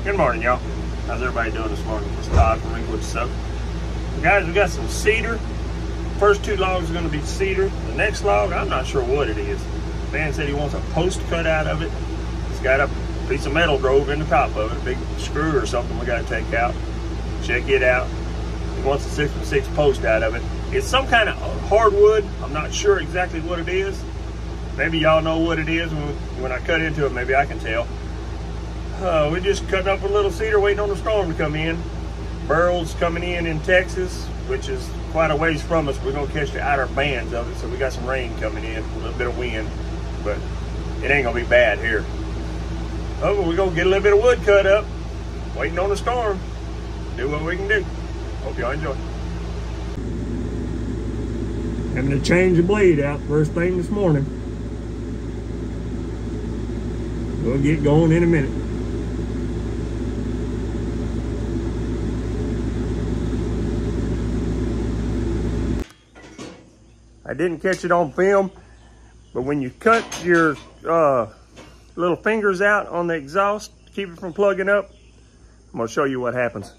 Good morning, y'all. How's everybody doing this morning? It's Todd from Seaux. Guys, we got some cedar. First two logs are going to be cedar. The next log, I'm not sure what it is. Man said he wants a post cut out of it. It's got a piece of metal drove in the top of it, a big screw or something we got to take out. Check it out. He wants a 6x6 post out of it. It's some kind of hardwood. I'm not sure exactly what it is. Maybe y'all know what it is. When I cut into it, maybe I can tell. We're just cutting up a little cedar, waiting on the storm to come in. Burl's coming in Texas, which is quite a ways from us. We're gonna catch the outer bands of it, so we got some rain coming in, a little bit of wind, but it ain't gonna be bad here. Oh, but we're gonna get a little bit of wood cut up, waiting on the storm. Do what we can do. Hope y'all enjoy. Having to change the blade out first thing this morning. We'll get going in a minute. I didn't catch it on film, but when you cut your little fingers out on the exhaust to keep it from plugging up, I'm gonna show you what happens.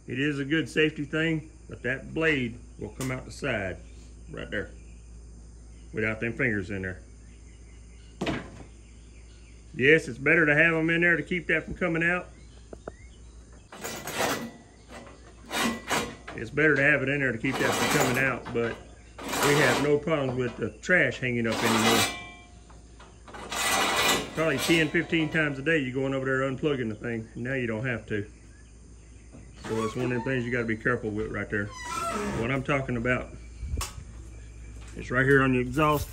It is a good safety thing, but that blade will come out the side right there without them fingers in there. Yes, it's better to have them in there to keep that from coming out. It's better to have it in there to keep that from coming out, but we have no problems with the trash hanging up anymore. Probably 10, 15 times a day you're going over there unplugging the thing. Now you don't have to. So it's one of them things you gotta be careful with right there. What I'm talking about, it's right here on the exhaust.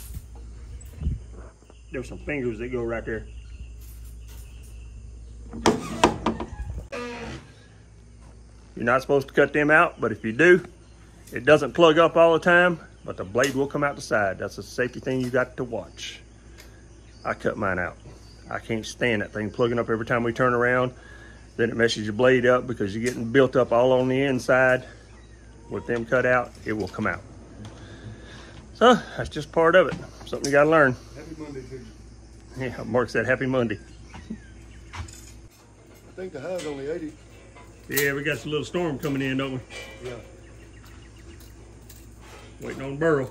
There's some fingers that go right there. You're not supposed to cut them out, but if you do, it doesn't plug up all the time, but the blade will come out the side. That's a safety thing you got to watch. I cut mine out. I can't stand that thing plugging up every time we turn around. Then it messes your blade up because you're getting built up all on the inside. With them cut out, it will come out. So that's just part of it. Something you gotta learn. Happy Monday to you. Yeah, Mark said happy Monday. I think the high's only 80. Yeah, we got a little storm coming in, don't we? Yeah. Waiting on Burl.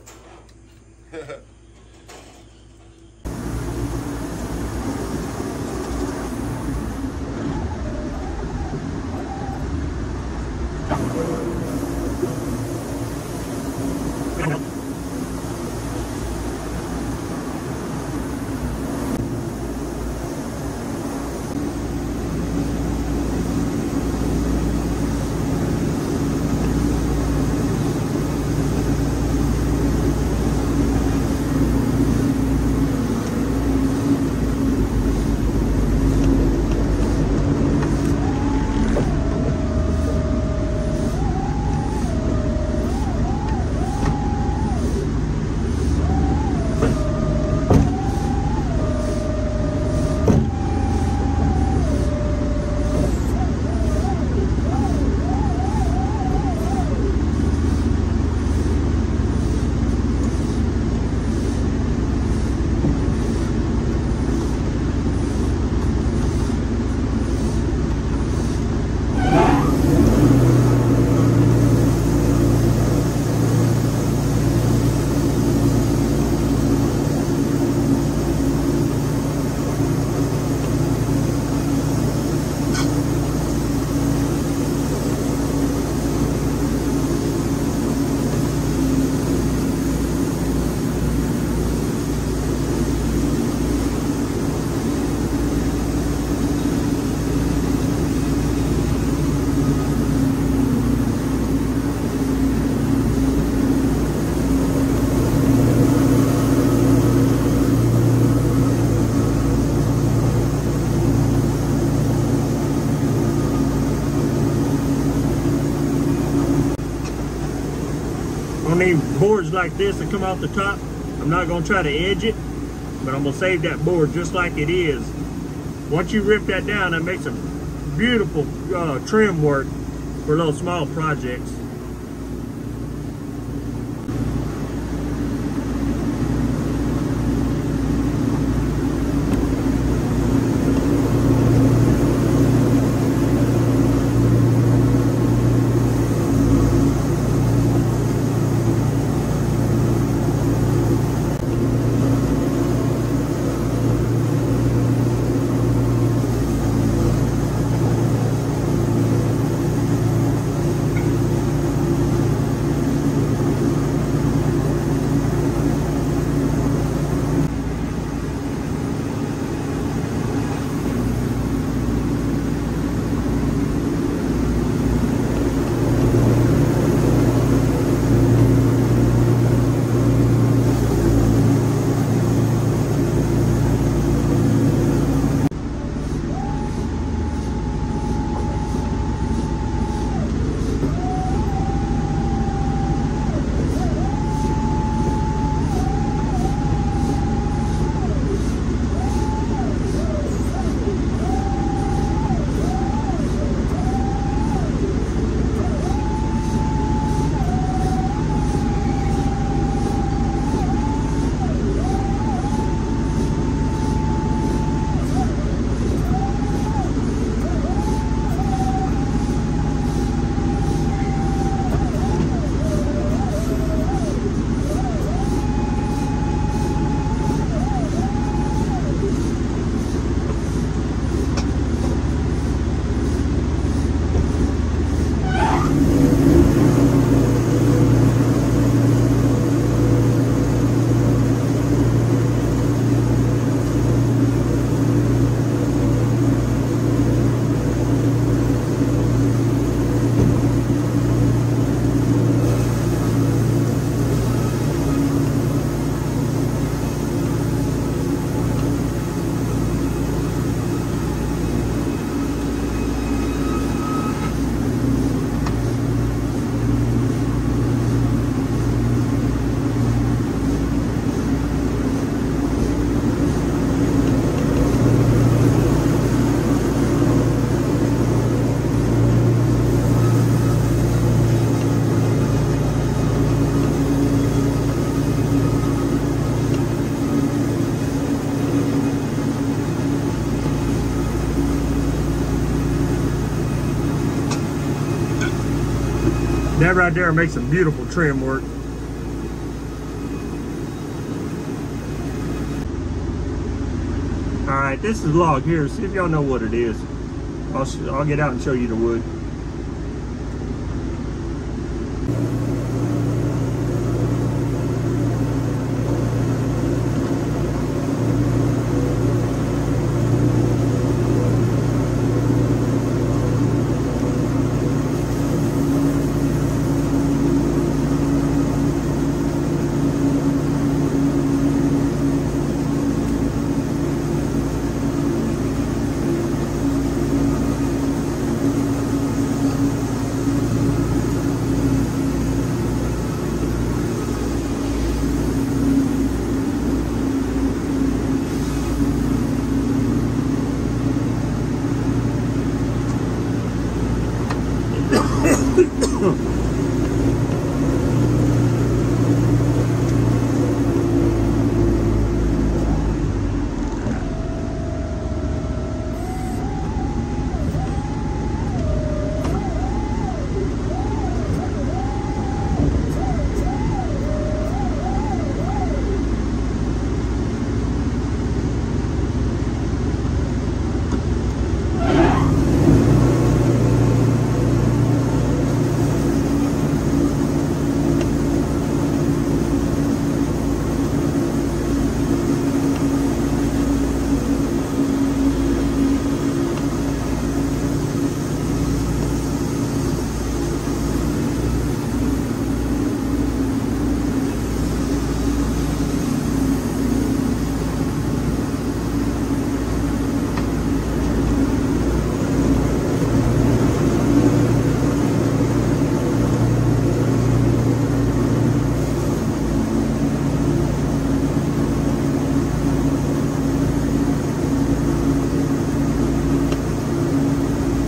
On these boards like this that come off the top, I'm not going to try to edge it, but I'm going to save that board just like it is. Once you rip that down, that makes a beautiful trim work for little small projects. That right there makes some beautiful trim work. All right, this is log here. See if y'all know what it is. I'll get out and show you the wood.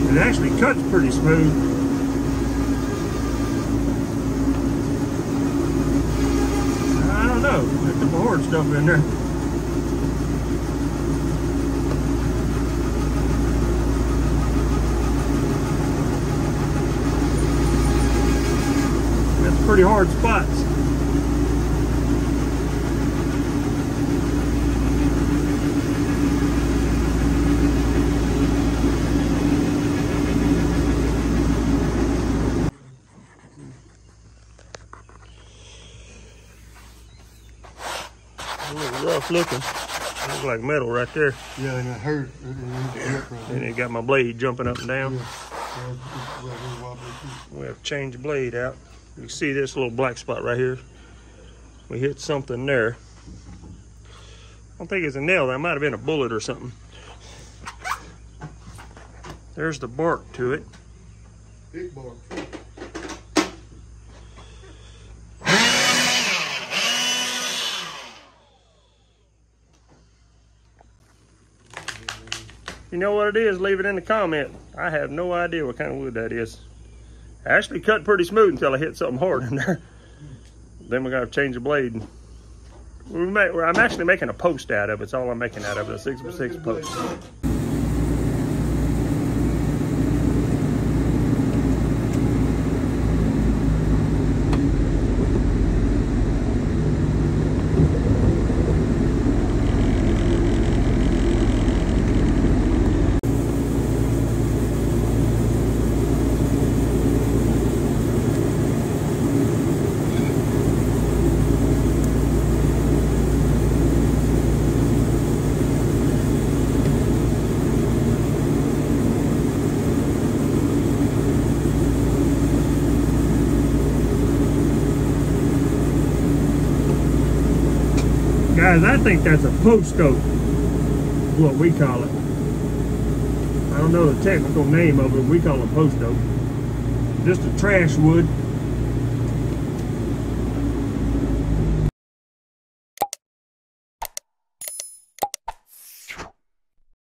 It actually cuts pretty smooth. I don't know, there's some hard stuff in there. That's pretty hard spots. Rough looking. Looks like metal right there. Yeah, and it hurt. And it got my blade jumping up and down. Yeah. We have to change the blade out. You can see this little black spot right here. We hit something there. I don't think it's a nail. That might have been a bullet or something. There's the bark to it. Big bark. You know what it is, leave it in the comment. I have no idea what kind of wood that is. I actually cut pretty smooth until I hit something hard in there. Then we gotta change the blade. I'm actually making a post out of it. That's all I'm making out of it, a 6x6 post. Guys, I think that's a post oak, is what we call it. I don't know the technical name of it, we call it post oak. Just a trash wood.